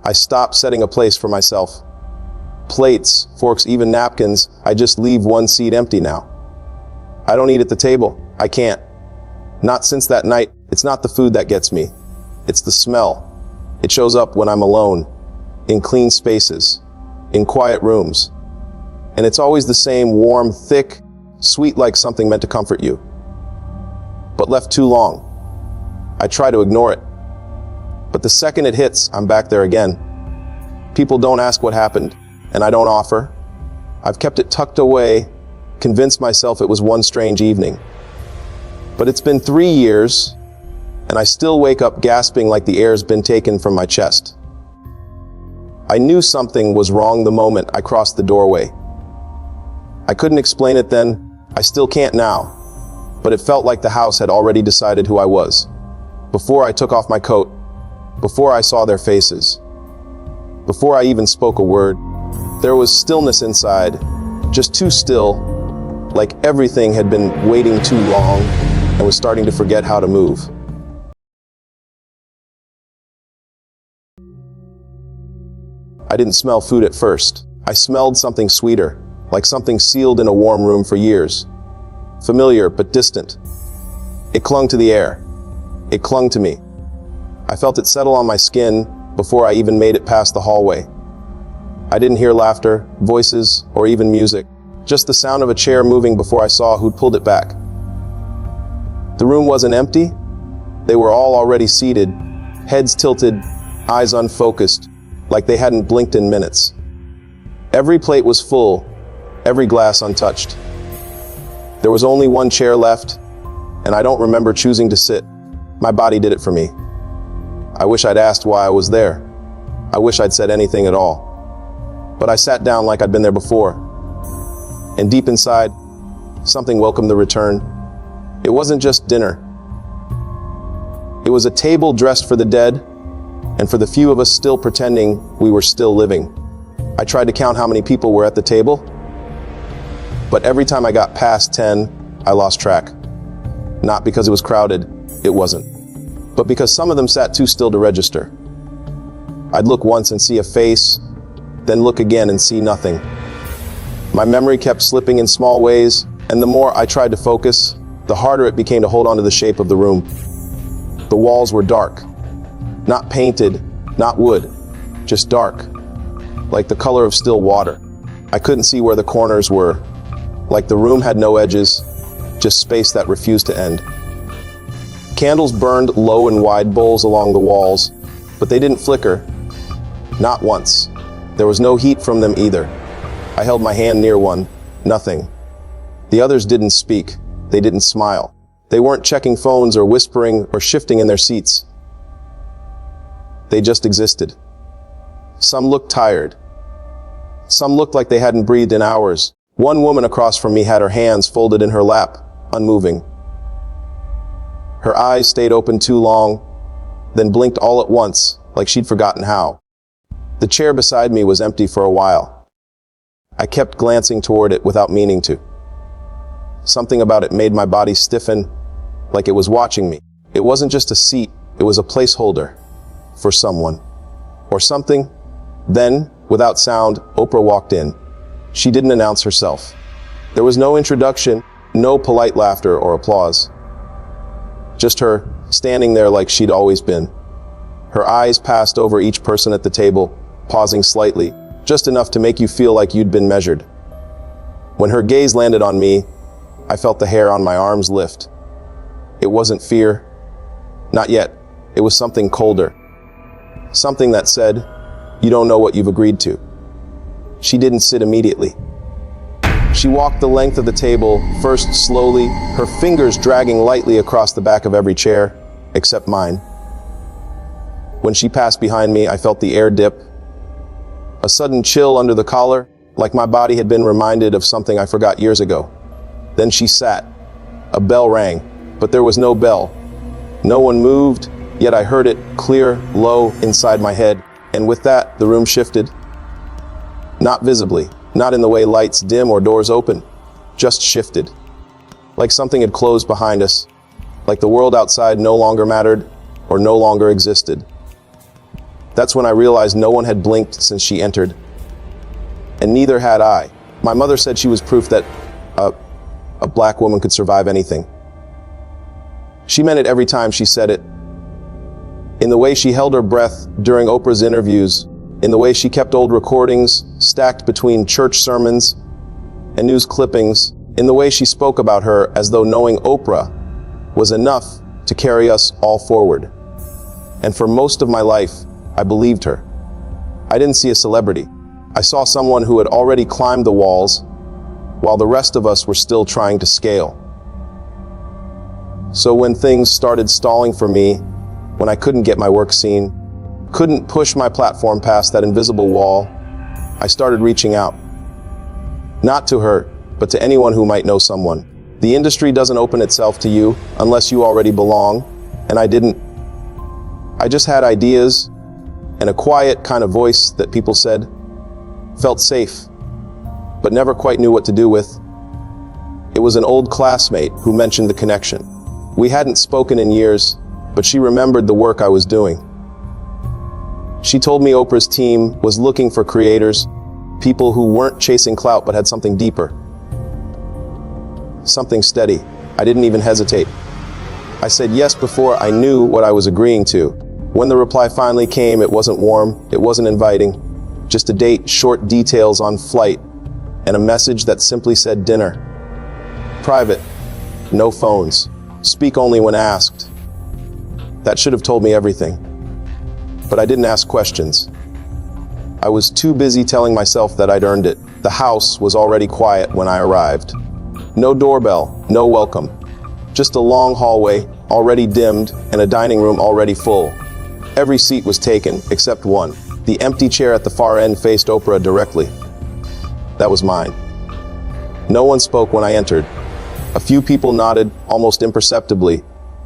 I stopped setting a place for myself. Plates, forks, even napkins, I just leave one seat empty now. I don't eat at the table. I can't. Not since that night. It's not the food that gets me. It's the smell. It shows up when I'm alone, in clean spaces, in quiet rooms. And it's always the same warm, thick, sweet, like something meant to comfort you. But left too long. I try to ignore it. But the second it hits, I'm back there again. People don't ask what happened, and I don't offer. I've kept it tucked away, convinced myself it was one strange evening. But it's been 3 years, and I still wake up gasping like the air's been taken from my chest. I knew something was wrong the moment I crossed the doorway. I couldn't explain it then, I still can't now, but it felt like the house had already decided who I was. Before I took off my coat, before I saw their faces, before I even spoke a word, there was stillness inside, just too still, like everything had been waiting too long and was starting to forget how to move. I didn't smell food at first. I smelled something sweeter, like something sealed in a warm room for years. Familiar, but distant. It clung to the air. It clung to me. I felt it settle on my skin before I even made it past the hallway. I didn't hear laughter, voices, or even music. Just the sound of a chair moving before I saw who'd pulled it back. The room wasn't empty. They were all already seated, heads tilted, eyes unfocused, like they hadn't blinked in minutes. Every plate was full, every glass untouched. There was only one chair left, and I don't remember choosing to sit. My body did it for me. I wish I'd asked why I was there. I wish I'd said anything at all. But I sat down like I'd been there before. And deep inside, something welcomed the return. It wasn't just dinner. It was a table dressed for the dead, and for the few of us still pretending we were still living. I tried to count how many people were at the table, but every time I got past 10, I lost track. Not because it was crowded, it wasn't, but because some of them sat too still to register. I'd look once and see a face, then look again and see nothing. My memory kept slipping in small ways, and the more I tried to focus, the harder it became to hold on to the shape of the room. The walls were dark. Not painted, not wood, just dark, like the color of still water. I couldn't see where the corners were, like the room had no edges, just space that refused to end. Candles burned low in wide bowls along the walls, but they didn't flicker, not once. There was no heat from them either. I held my hand near one, nothing. The others didn't speak, they didn't smile. They weren't checking phones or whispering or shifting in their seats. They just existed. Some looked tired. Some looked like they hadn't breathed in hours. One woman across from me had her hands folded in her lap, unmoving. Her eyes stayed open too long, then blinked all at once, like she'd forgotten how. The chair beside me was empty for a while. I kept glancing toward it without meaning to. Something about it made my body stiffen, like it was watching me. It wasn't just a seat, it was a placeholder. For someone, or something. Then, without sound, Oprah walked in. She didn't announce herself. There was no introduction, no polite laughter or applause. Just her, standing there like she'd always been. Her eyes passed over each person at the table, pausing slightly, just enough to make you feel like you'd been measured. When her gaze landed on me, I felt the hair on my arms lift. It wasn't fear. Not yet. It was something colder. Something that said, "You don't know what you've agreed to." She didn't sit immediately. She walked the length of the table, first slowly, her fingers dragging lightly across the back of every chair, except mine. When she passed behind me, I felt the air dip. A sudden chill under the collar, like my body had been reminded of something I forgot years ago. Then she sat. A bell rang, but there was no bell. No one moved. Yet I heard it clear, low, inside my head, and with that, the room shifted. Not visibly, not in the way lights dim or doors open, just shifted. Like something had closed behind us, like the world outside no longer mattered or no longer existed. That's when I realized no one had blinked since she entered. And neither had I. My mother said she was proof that a black woman could survive anything. She meant it every time she said it. In the way she held her breath during Oprah's interviews, in the way she kept old recordings stacked between church sermons and news clippings, in the way she spoke about her as though knowing Oprah was enough to carry us all forward. And for most of my life, I believed her. I didn't see a celebrity. I saw someone who had already climbed the walls, while the rest of us were still trying to scale. So when things started stalling for me, when I couldn't get my work seen, couldn't push my platform past that invisible wall, I started reaching out. Not to her, but to anyone who might know someone. The industry doesn't open itself to you unless you already belong, and I didn't. I just had ideas and a quiet kind of voice that people said felt safe, but never quite knew what to do with. It was an old classmate who mentioned the connection. We hadn't spoken in years, but she remembered the work I was doing. She told me Oprah's team was looking for creators, people who weren't chasing clout but had something deeper. Something steady. I didn't even hesitate. I said yes before I knew what I was agreeing to. When the reply finally came, it wasn't warm, it wasn't inviting. Just a date, short details on flight, and a message that simply said dinner. Private, no phones, speak only when asked. That should have told me everything. But I didn't ask questions. I was too busy telling myself that I'd earned it. The house was already quiet when I arrived. No doorbell, no welcome. Just a long hallway, already dimmed, and a dining room already full. Every seat was taken, except one. The empty chair at the far end faced Oprah directly. That was mine. No one spoke when I entered. A few people nodded, almost imperceptibly,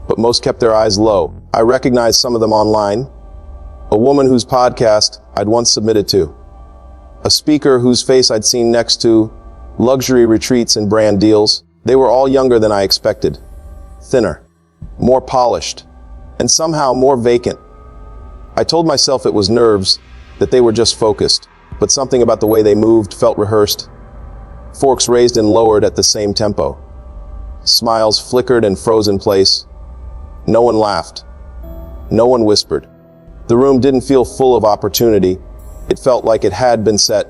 but most kept their eyes low. I recognized some of them online. A woman whose podcast I'd once submitted to. A speaker whose face I'd seen next to luxury retreats and brand deals. They were all younger than I expected. Thinner, more polished, and somehow more vacant. I told myself it was nerves, that they were just focused, but something about the way they moved felt rehearsed. Forks raised and lowered at the same tempo. Smiles flickered and froze in place. No one laughed. No one whispered. The room didn't feel full of opportunity. It felt like it had been set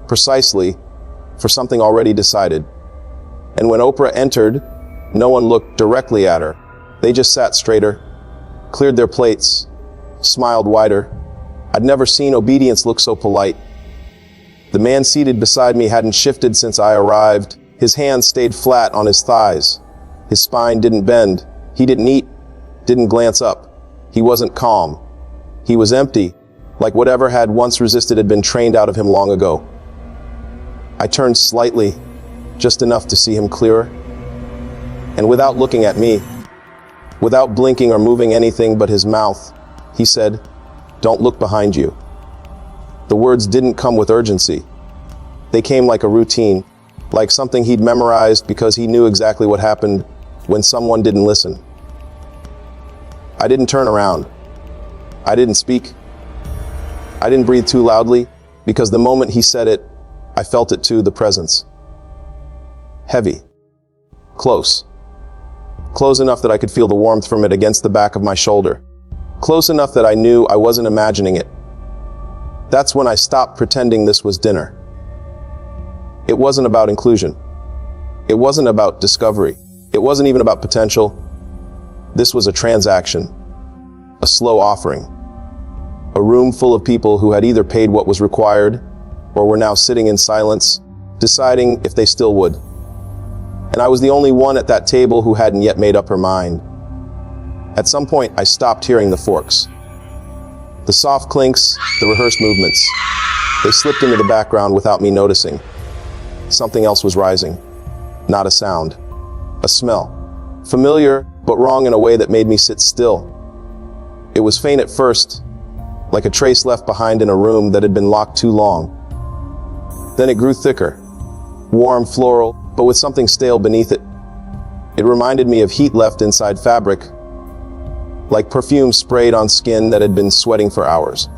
precisely for something already decided. And when Oprah entered, no one looked directly at her. They just sat straighter, cleared their plates, smiled wider. I'd never seen obedience look so polite. The man seated beside me hadn't shifted since I arrived. His hands stayed flat on his thighs. His spine didn't bend. He didn't eat, didn't glance up. He wasn't calm. He was empty, like whatever had once resisted had been trained out of him long ago. I turned slightly, just enough to see him clearer. And without looking at me, without blinking or moving anything but his mouth, he said, "Don't look behind you." The words didn't come with urgency. They came like a routine, like something he'd memorized because he knew exactly what happened when someone didn't listen. I didn't turn around. I didn't speak. I didn't breathe too loudly, because the moment he said it, I felt it too, the presence. Heavy. Close. Close enough that I could feel the warmth from it against the back of my shoulder. Close enough that I knew I wasn't imagining it. That's when I stopped pretending this was dinner. It wasn't about inclusion. It wasn't about discovery. It wasn't even about potential. This was a transaction. A slow offering. A room full of people who had either paid what was required or were now sitting in silence, deciding if they still would. And I was the only one at that table who hadn't yet made up her mind. At some point, I stopped hearing the forks. The soft clinks, the rehearsed movements. They slipped into the background without me noticing. Something else was rising. Not a sound. A smell. Familiar, but wrong in a way that made me sit still. It was faint at first, like a trace left behind in a room that had been locked too long. Then it grew thicker. Warm, floral, but with something stale beneath it. It reminded me of heat left inside fabric, like perfume sprayed on skin that had been sweating for hours.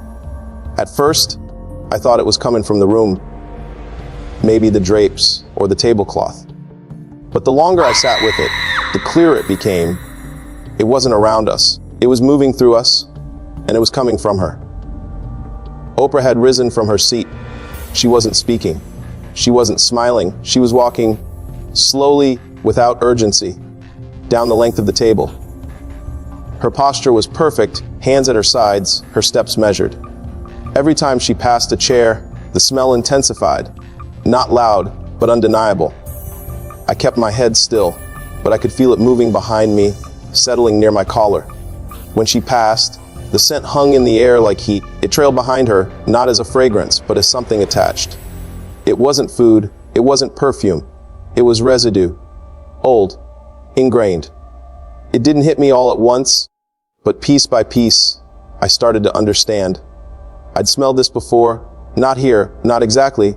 At first, I thought it was coming from the room, maybe the drapes or the tablecloth. But the longer I sat with it, the clearer it became. It wasn't around us. It was moving through us, and it was coming from her. Oprah had risen from her seat. She wasn't speaking. She wasn't smiling. She was walking slowly, without urgency, down the length of the table. Her posture was perfect, hands at her sides, her steps measured. Every time she passed a chair, the smell intensified. Not loud, but undeniable. I kept my head still, but I could feel it moving behind me, settling near my collar. When she passed, the scent hung in the air like heat. It trailed behind her, not as a fragrance, but as something attached. It wasn't food, it wasn't perfume. It was residue, old, ingrained. It didn't hit me all at once, but piece by piece, I started to understand. I'd smelled this before, not here, not exactly,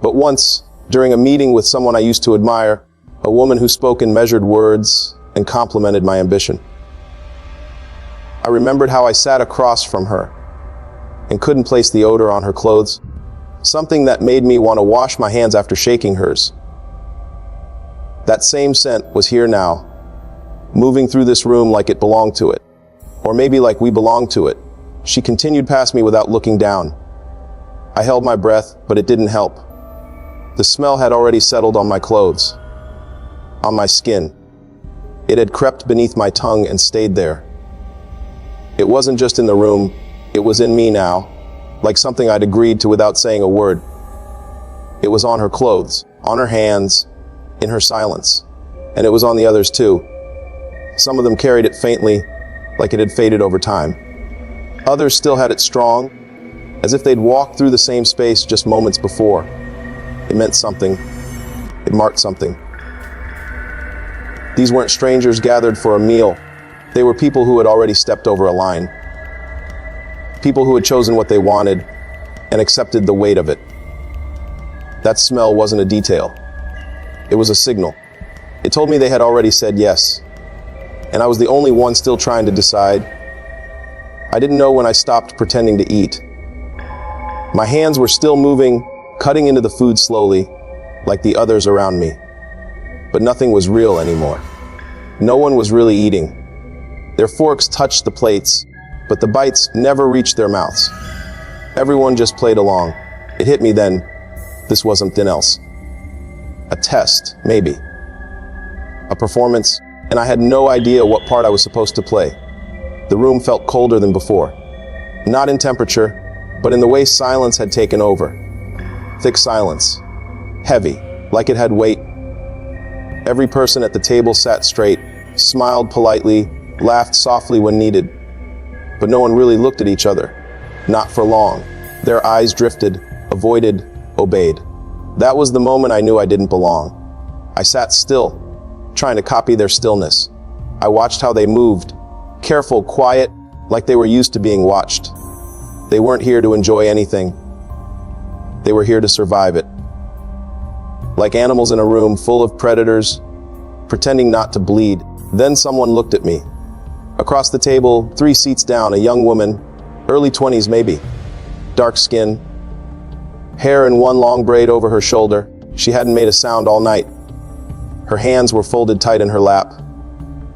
but once, during a meeting with someone I used to admire, a woman who spoke in measured words and complimented my ambition. I remembered how I sat across from her and couldn't place the odor on her clothes, something that made me want to wash my hands after shaking hers. That same scent was here now, moving through this room like it belonged to it, or maybe like we belonged to it. She continued past me without looking down. I held my breath, but it didn't help. The smell had already settled on my clothes, on my skin. It had crept beneath my tongue and stayed there. It wasn't just in the room, it was in me now, like something I'd agreed to without saying a word. It was on her clothes, on her hands, in her silence. And it was on the others too. Some of them carried it faintly, like it had faded over time. Others still had it strong, as if they'd walked through the same space just moments before. It meant something. It marked something. These weren't strangers gathered for a meal. They were people who had already stepped over a line. People who had chosen what they wanted and accepted the weight of it. That smell wasn't a detail. It was a signal. It told me they had already said yes. And I was the only one still trying to decide. I didn't know when I stopped pretending to eat. My hands were still moving, cutting into the food slowly, like the others around me. But nothing was real anymore. No one was really eating. Their forks touched the plates, but the bites never reached their mouths. Everyone just played along. It hit me then. This was something else. A test, maybe. A performance, and I had no idea what part I was supposed to play. The room felt colder than before. Not in temperature, but in the way silence had taken over. Thick silence. Heavy, like it had weight. Every person at the table sat straight, smiled politely, laughed softly when needed. But no one really looked at each other. Not for long. Their eyes drifted, avoided, obeyed. That was the moment I knew I didn't belong. I sat still, trying to copy their stillness. I watched how they moved, careful, quiet, like they were used to being watched. They weren't here to enjoy anything. They were here to survive it. Like animals in a room full of predators, pretending not to bleed. Then someone looked at me. Across the table, 3 seats down, a young woman, early 20s maybe, dark skin, hair in one long braid over her shoulder. She hadn't made a sound all night. Her hands were folded tight in her lap.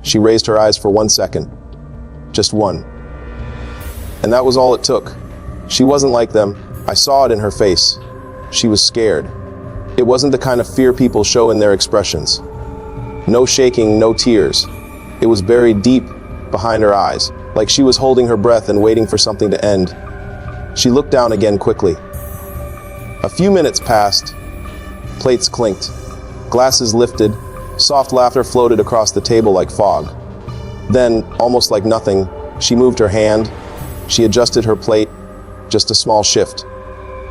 She raised her eyes for 1 second. Just one. And that was all it took. She wasn't like them. I saw it in her face. She was scared. It wasn't the kind of fear people show in their expressions. No shaking, no tears. It was buried deep behind her eyes, like she was holding her breath and waiting for something to end. She looked down again quickly. A few minutes passed. Plates clinked. Glasses lifted. Soft laughter floated across the table like fog. Then, almost like nothing, she moved her hand. She adjusted her plate. Just a small shift.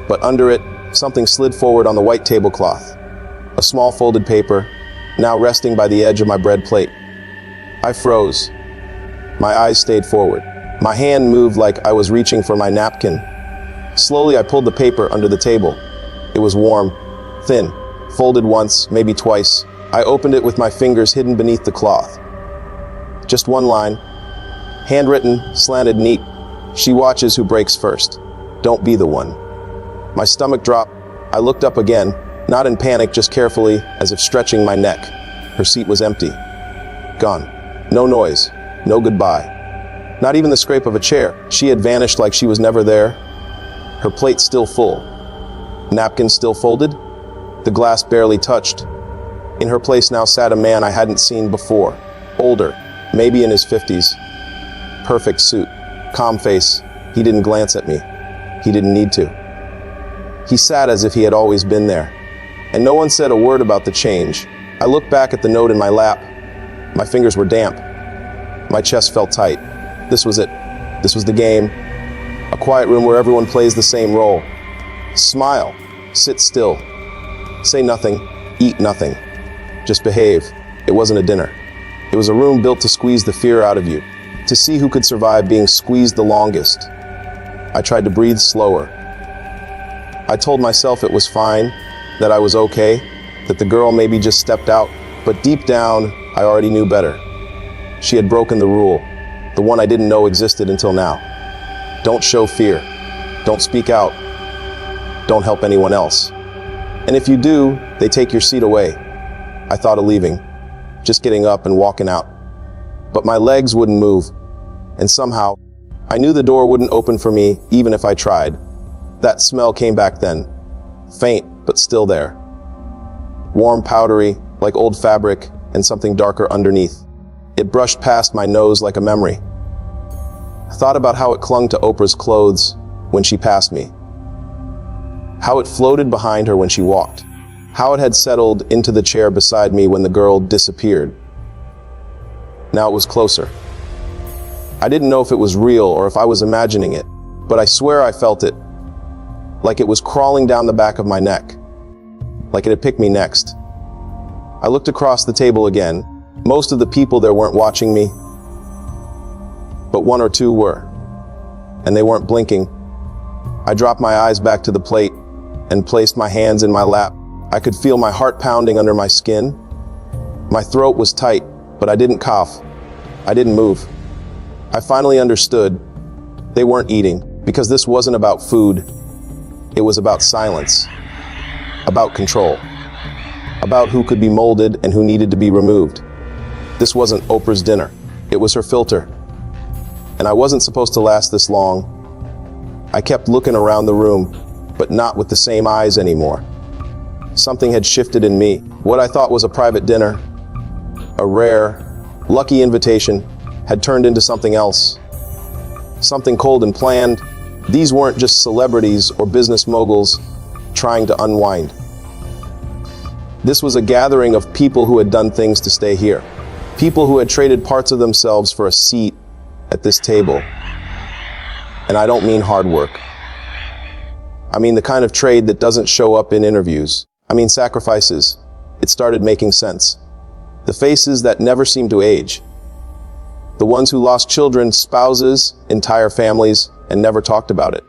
But under it, something slid forward on the white tablecloth. A small folded paper, now resting by the edge of my bread plate. I froze. My eyes stayed forward. My hand moved like I was reaching for my napkin. Slowly, I pulled the paper under the table. It was warm, thin, folded once, maybe twice. I opened it with my fingers hidden beneath the cloth. Just one line. Handwritten, slanted, neat. She watches who breaks first. Don't be the one. My stomach dropped. I looked up again, not in panic, just carefully, as if stretching my neck. Her seat was empty. Gone. No noise. No goodbye. Not even the scrape of a chair. She had vanished like she was never there. Her plate still full. Napkins still folded. The glass barely touched. In her place now sat a man I hadn't seen before. Older, maybe in his 50s. Perfect suit. Calm face. He didn't glance at me. He didn't need to. He sat as if he had always been there. And no one said a word about the change. I looked back at the note in my lap. My fingers were damp. My chest felt tight. This was it. This was the game. A quiet room where everyone plays the same role. Smile. Sit still. Say nothing. Eat nothing. Just behave. It wasn't a dinner. It was a room built to squeeze the fear out of you. To see who could survive being squeezed the longest. I tried to breathe slower. I told myself it was fine, that I was okay, that the girl maybe just stepped out, but deep down, I already knew better. She had broken the rule, the one I didn't know existed until now. Don't show fear. Don't speak out. Don't help anyone else. And if you do, they take your seat away. I thought of leaving, just getting up and walking out. But my legs wouldn't move, and somehow, I knew the door wouldn't open for me even if I tried. That smell came back then, faint but still there. Warm, powdery, like old fabric, and something darker underneath. It brushed past my nose like a memory. I thought about how it clung to Oprah's clothes when she passed me. How it floated behind her when she walked. How it had settled into the chair beside me when the girl disappeared. Now it was closer. I didn't know if it was real or if I was imagining it, but I swear I felt it. Like it was crawling down the back of my neck. Like it had picked me next. I looked across the table again. Most of the people there weren't watching me, but one or two were, and they weren't blinking. I dropped my eyes back to the plate and placed my hands in my lap. I could feel my heart pounding under my skin. My throat was tight, but I didn't cough. I didn't move. I finally understood. They weren't eating, because this wasn't about food. It was about silence, about control, about who could be molded and who needed to be removed. This wasn't Oprah's dinner. It was her filter. And I wasn't supposed to last this long. I kept looking around the room, but not with the same eyes anymore. Something had shifted in me. What I thought was a private dinner, a rare, lucky invitation, had turned into something else. Something cold and planned. These weren't just celebrities or business moguls trying to unwind. This was a gathering of people who had done things to stay here. People who had traded parts of themselves for a seat at this table. And I don't mean hard work. I mean the kind of trade that doesn't show up in interviews. I mean sacrifices. It started making sense. The faces that never seemed to age. The ones who lost children, spouses, entire families, and never talked about it.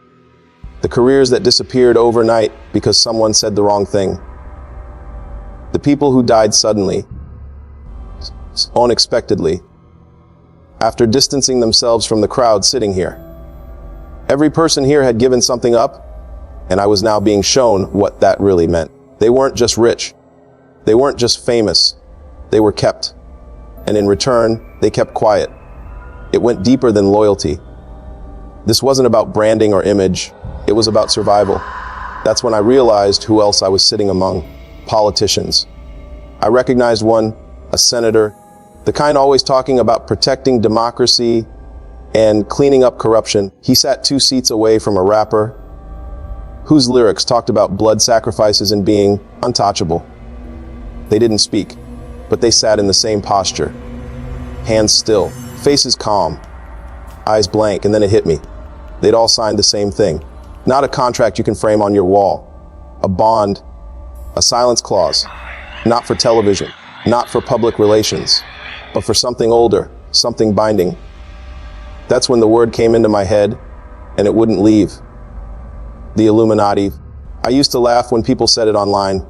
The careers that disappeared overnight because someone said the wrong thing. The people who died suddenly, unexpectedly, after distancing themselves from the crowd sitting here. Every person here had given something up, and I was now being shown what that really meant. They weren't just rich. They weren't just famous. They were kept. And in return, they kept quiet. It went deeper than loyalty. This wasn't about branding or image. It was about survival. That's when I realized who else I was sitting among. Politicians. I recognized one, a senator, the kind always talking about protecting democracy and cleaning up corruption. He sat 2 seats away from a rapper whose lyrics talked about blood sacrifices and being untouchable. They didn't speak, but they sat in the same posture. Hands still, faces calm, eyes blank, and then it hit me. They'd all signed the same thing. Not a contract you can frame on your wall. A bond, a silence clause. Not for television, not for public relations, but for something older, something binding. That's when the word came into my head, and it wouldn't leave. The Illuminati. I used to laugh when people said it online.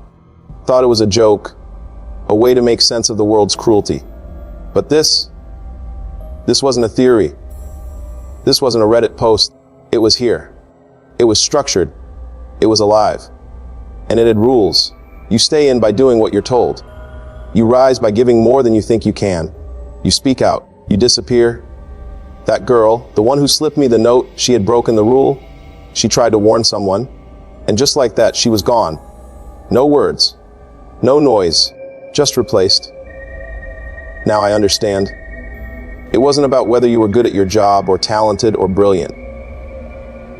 Thought it was a joke, a way to make sense of the world's cruelty. But this wasn't a theory. This wasn't a Reddit post. It was here. It was structured. It was alive. And it had rules. You stay in by doing what you're told. You rise by giving more than you think you can. You speak out. You disappear. That girl, the one who slipped me the note, she had broken the rule. She tried to warn someone. And just like that, she was gone. No words. No noise. Just replaced. Now I understand. It wasn't about whether you were good at your job or talented or brilliant.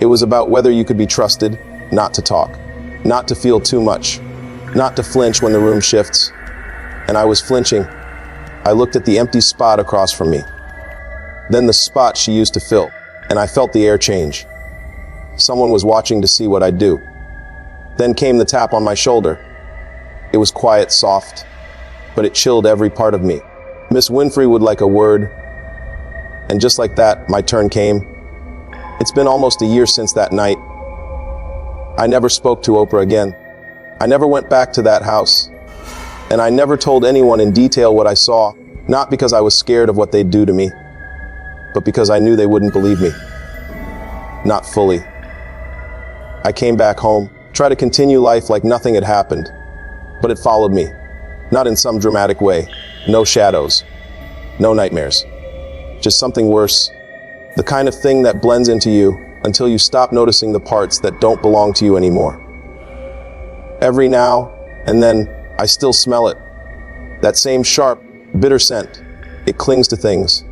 It was about whether you could be trusted not to talk, not to feel too much, not to flinch when the room shifts. And I was flinching. I looked at the empty spot across from me. Then the spot she used to fill, and I felt the air change. Someone was watching to see what I'd do. Then came the tap on my shoulder. It was quiet, soft, but it chilled every part of me. Miss Winfrey would like a word. And just like that, my turn came. It's been almost a year since that night. I never spoke to Oprah again. I never went back to that house. And I never told anyone in detail what I saw, not because I was scared of what they'd do to me, but because I knew they wouldn't believe me. Not fully. I came back home, tried to continue life like nothing had happened, but it followed me. Not in some dramatic way. No shadows. No nightmares. Just something worse. The kind of thing that blends into you until you stop noticing the parts that don't belong to you anymore. Every now and then, I still smell it. That same sharp, bitter scent. It clings to things.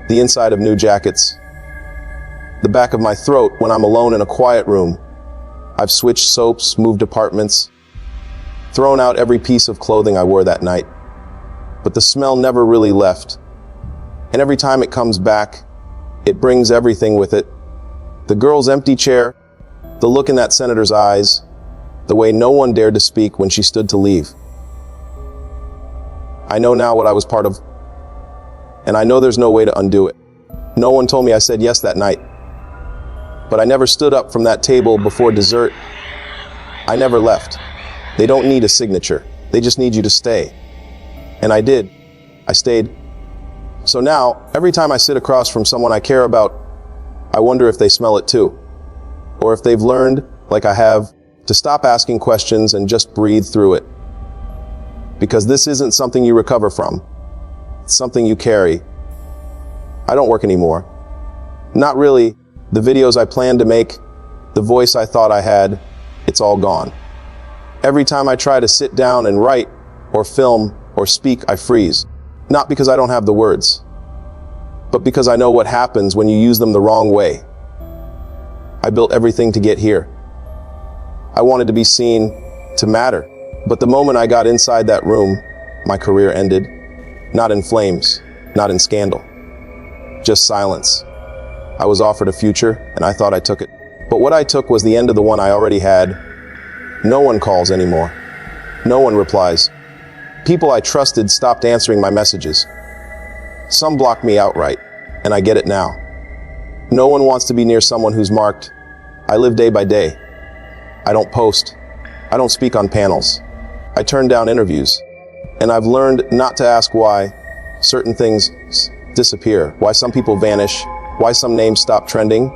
The inside of new jackets. The back of my throat when I'm alone in a quiet room. I've switched soaps, moved apartments, thrown out every piece of clothing I wore that night. But the smell never really left. And every time it comes back, it brings everything with it. The girl's empty chair, the look in that senator's eyes, the way no one dared to speak when she stood to leave. I know now what I was part of, and I know there's no way to undo it. No one told me I said yes that night. But I never stood up from that table before dessert. I never left. They don't need a signature. They just need you to stay. And I did. I stayed. So now, every time I sit across from someone I care about, I wonder if they smell it too. Or if they've learned, like I have, to stop asking questions and just breathe through it. Because this isn't something you recover from. It's something you carry. I don't work anymore. Not really. The videos I planned to make, the voice I thought I had, it's all gone. Every time I try to sit down and write, or film, or speak, I freeze. Not because I don't have the words, but because I know what happens when you use them the wrong way. I built everything to get here. I wanted to be seen, to matter. But the moment I got inside that room, my career ended. Not in flames, not in scandal. Just silence. I was offered a future, and I thought I took it. But what I took was the end of the one I already had. No one calls anymore. No one replies. People I trusted stopped answering my messages. Some blocked me outright, and I get it now. No one wants to be near someone who's marked. I live day by day. I don't post. I don't speak on panels. I turn down interviews. And I've learned not to ask why certain things disappear, why some people vanish, why some names stop trending,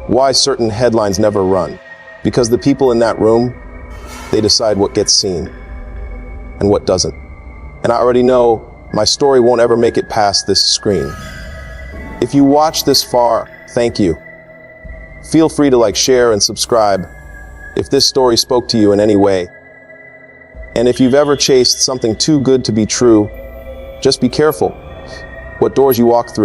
why certain headlines never run. Because the people in that room, they decide what gets seen and what doesn't. And I already know my story won't ever make it past this screen. If you watch this far, thank you. Feel free to like, share, and subscribe if this story spoke to you in any way. And if you've ever chased something too good to be true, just be careful what doors you walk through.